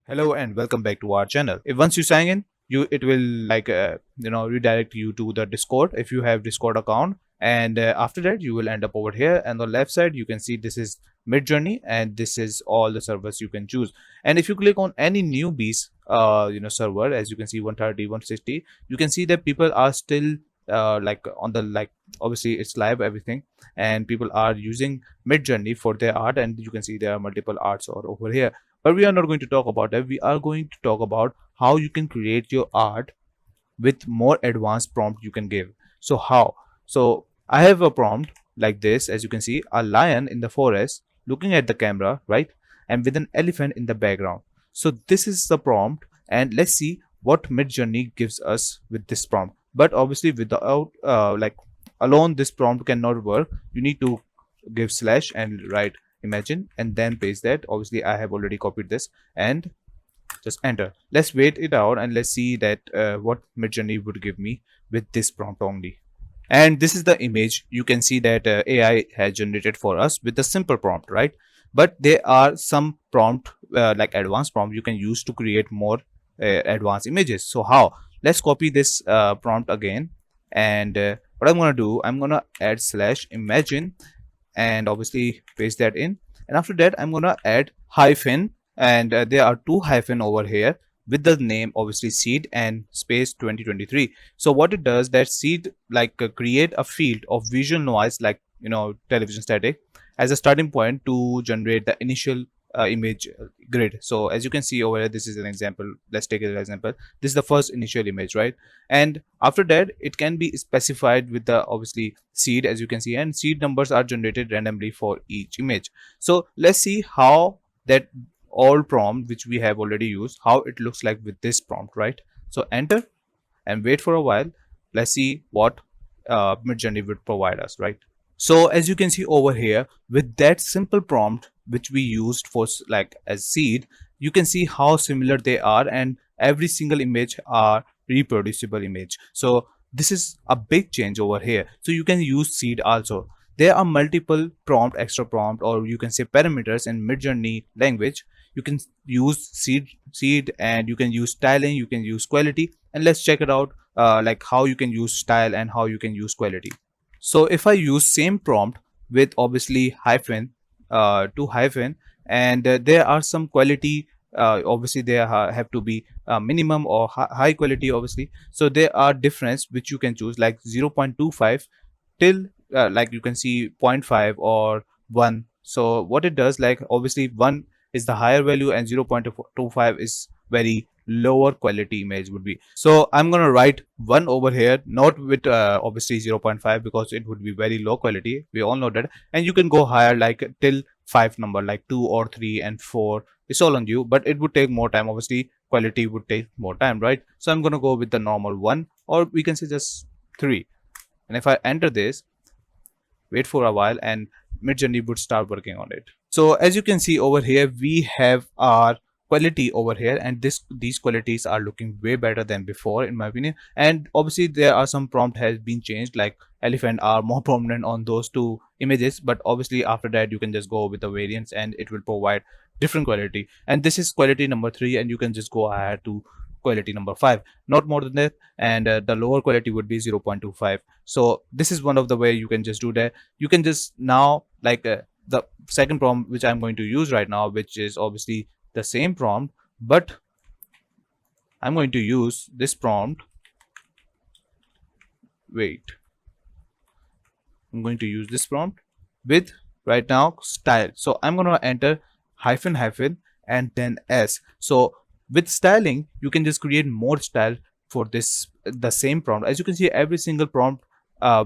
Hello and welcome back to our channel. If once you sign in, it will redirect you to the Discord if you have Discord account, and after that you will end up over here. And on the left side you can see this is Midjourney, and this is all the servers you can choose. And if you click on any newbies server, as you can see 130, 160, you can see that people are still on the obviously it's live everything, and people are using Midjourney for their art, and you can see there are multiple arts or over here. But we are not going to talk about that. We are going to talk about how you can create your art with more advanced prompt you can give. So how? So I have a prompt like this. As you can see, a lion in the forest looking at the camera, right? And with an elephant in the background. So this is the prompt, and let's see what Midjourney gives us with this prompt. But obviously without alone this prompt cannot work. You need to give slash and write imagine and then paste that. Obviously I have already copied this and just enter. Let's wait it out and let's see that what Midjourney would give me with this prompt only. And this is the image. You can see that AI has generated for us with a simple prompt, right? But there are some prompt like advanced prompt you can use to create more advanced images. So how? Let's copy this prompt again, and what I'm gonna do, I'm gonna add slash imagine and obviously paste that in. And after that I'm gonna add hyphen, and there are two hyphen over here with the name obviously seed and space 2023. So what it does, that seed create a field of visual noise like television static as a starting point to generate the initial image grid. So as you can see over here, this is an example. Let's take it as an example. This is the first initial image, right? And after that it can be specified with the obviously seed, as you can see, and seed numbers are generated randomly for each image. So let's see how that old prompt which we have already used, how it looks like with this prompt, right? So enter and wait for a while. Let's see what Midjourney would provide us, right? So as you can see over here, with that simple prompt which we used for as seed, you can see how similar they are, and every single image are reproducible image. So this is a big change over here. So you can use seed also. There are multiple prompt, extra prompt, or you can say parameters in Midjourney language. You can use seed, and you can use styling, you can use quality, and let's check it out like how you can use style and how you can use quality. So if I use same prompt with obviously hyphen to hyphen, and there are some quality, obviously there have to be minimum or high quality obviously. So there are difference which you can choose like 0.25 till you can see zero point 0.5 or 1. So what it does, like obviously 1 is the higher value and 0.25 is very lower quality image would be. So I'm gonna write 1 over here, not with obviously 0.5 because it would be very low quality, we all know that. And you can go higher like till 5 number, like 2 or 3 and 4. It's all on you, but it would take more time. Obviously quality would take more time, right? So I'm gonna go with the normal 1, or we can say just 3. And if I enter this, wait for a while, and Midjourney would start working on it. So as you can see over here, we have our quality over here, and these qualities are looking way better than before in my opinion. And obviously there are some prompt has been changed, like elephant are more prominent on those two images, but obviously after that you can just go with the variants and it will provide different quality. And this is quality number 3, and you can just go ahead to quality number 5, not more than that. And the lower quality would be 0.25. so this is one of the way you can just do that. You can just now the second prompt which I'm going to use right now, which is obviously the same prompt, but I'm going to use this prompt. Wait, I'm going to use this prompt with right now style. So I'm going to enter hyphen hyphen and then s. So with styling you can just create more style for this the same prompt. As you can see, every single prompt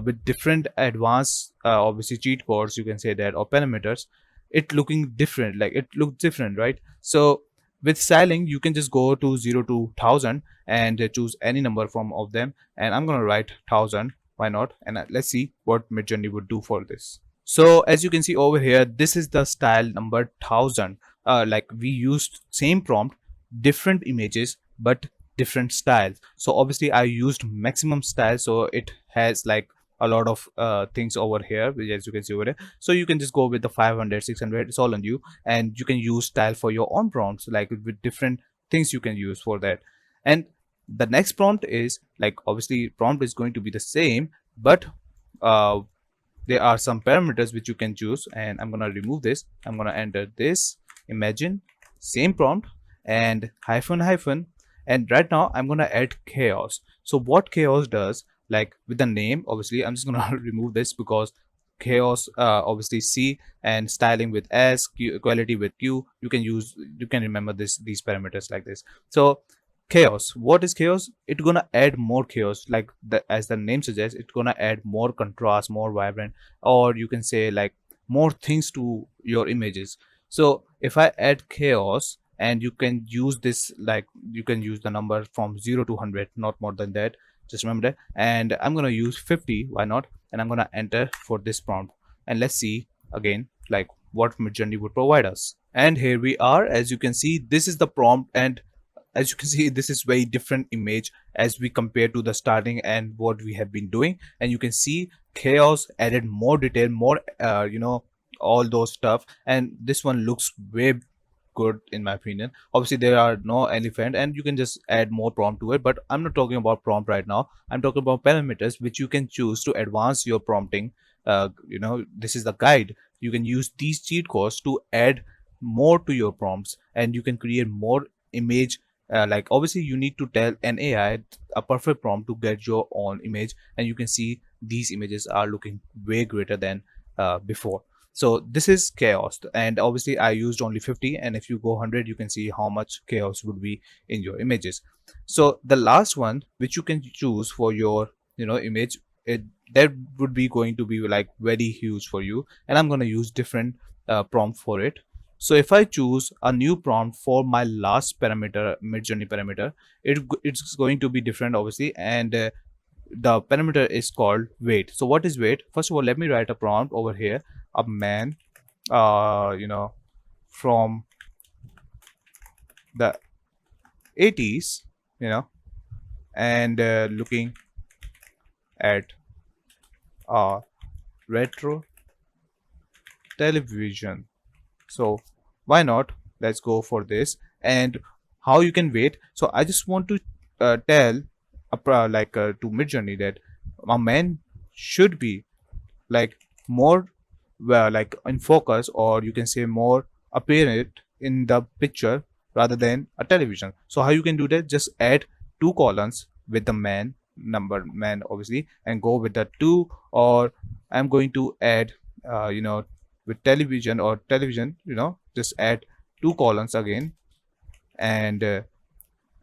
with different advanced obviously cheat codes, you can say that, or parameters, it looking different, like it looks different, right? So with styling you can just go to 0 to 1000 and choose any number from of them, and I'm gonna write 1000, why not? And let's see what Midjourney would do for this. So as you can see over here, this is the style number 1000. Like we used same prompt, different images but different styles. So obviously I used maximum style, so it has like a lot of things over here, which as you can see over there. So you can just go with the 500, 600, it's all on you, and you can use style for your own prompts, like with different things you can use for that. And the next prompt is like, obviously prompt is going to be the same, but uh, there are some parameters which you can choose, and I'm gonna remove this. I'm gonna enter this imagine, same prompt, and hyphen hyphen, and right now I'm gonna add chaos. So what chaos does, like with the name, obviously I'm just gonna remove this because chaos, obviously C, and styling with S, quality with Q. You can use, you can remember these parameters like this. So chaos, what is chaos? It's gonna add more chaos, like as the name suggests, it's gonna add more contrast, more vibrant, or you can say like more things to your images. So if I add chaos, and you can use this, like you can use the number from 0 to 100, not more than that, just remember that. And I'm gonna use 50, why not, and I'm gonna enter for this prompt, and let's see again like what Midjourney would provide us. And here we are, as you can see, this is the prompt, and as you can see, this is very different image as we compare to the starting and what we have been doing. And you can see chaos added more detail, more all those stuff, and this one looks way good in my opinion. Obviously there are no elephant, and you can just add more prompt to it, but I'm not talking about prompt right now. I'm talking about parameters which you can choose to advance your prompting. This is the guide. You can use these cheat codes to add more to your prompts, and you can create more image. Like obviously you need to tell an AI a perfect prompt to get your own image, and you can see these images are looking way greater than before. So this is chaos, and obviously I used only 50, and if you go 100 you can see how much chaos would be in your images. So the last one which you can choose for your image, it that would be going to be like very huge for you, and I'm going to use different prompt for it. So if I choose a new prompt for my last parameter, Midjourney parameter, it's going to be different obviously, and the parameter is called weight. So what is weight? First of all, let me write a prompt over here. A man, from the 80s, and looking at retro television. So why not, let's go for this. And how you can wait, so I just want to tell to Midjourney that a man should be like more, well, like in focus, or you can say more apparent in the picture rather than a television. So how you can do that, just add two columns with the man number, man obviously, and go with the two. Or I'm going to add with television, or television, just add two columns again, and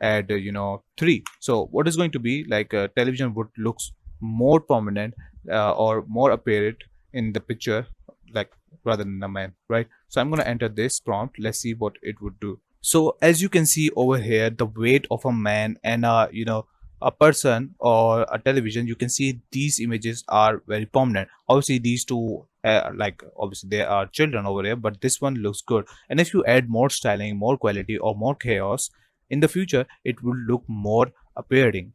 add 3. So what is going to be like, television would looks more prominent, or more apparent in the picture, like rather than a man, right? So I'm going to enter this prompt, let's see what it would do. So as you can see over here, the weight of a man and a person or a television, you can see these images are very prominent. Obviously these two, like obviously there are children over here, but this one looks good. And if you add more styling, more quality, or more chaos in the future, it will look more appearing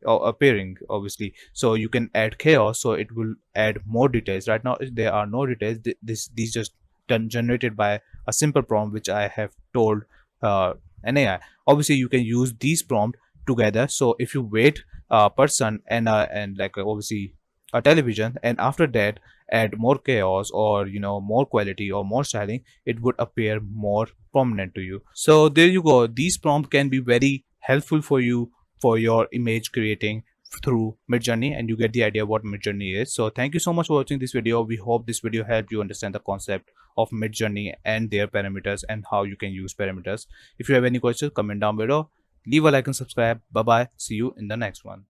obviously. So you can add chaos, so it will add more details. Right now there are no details. These just done generated by a simple prompt which I have told an AI. Obviously you can use these prompt together. So if you wait a person and like obviously a television, and after that add more chaos, or more quality or more styling, it would appear more prominent to you. So there you go, these prompts can be very helpful for you for your image creating through Midjourney, and you get the idea what Midjourney is. So thank you so much for watching this video. We hope this video helped you understand the concept of Midjourney and their parameters, and how you can use parameters. If you have any questions, comment down below, leave a like and subscribe. Bye bye, see you in the next one.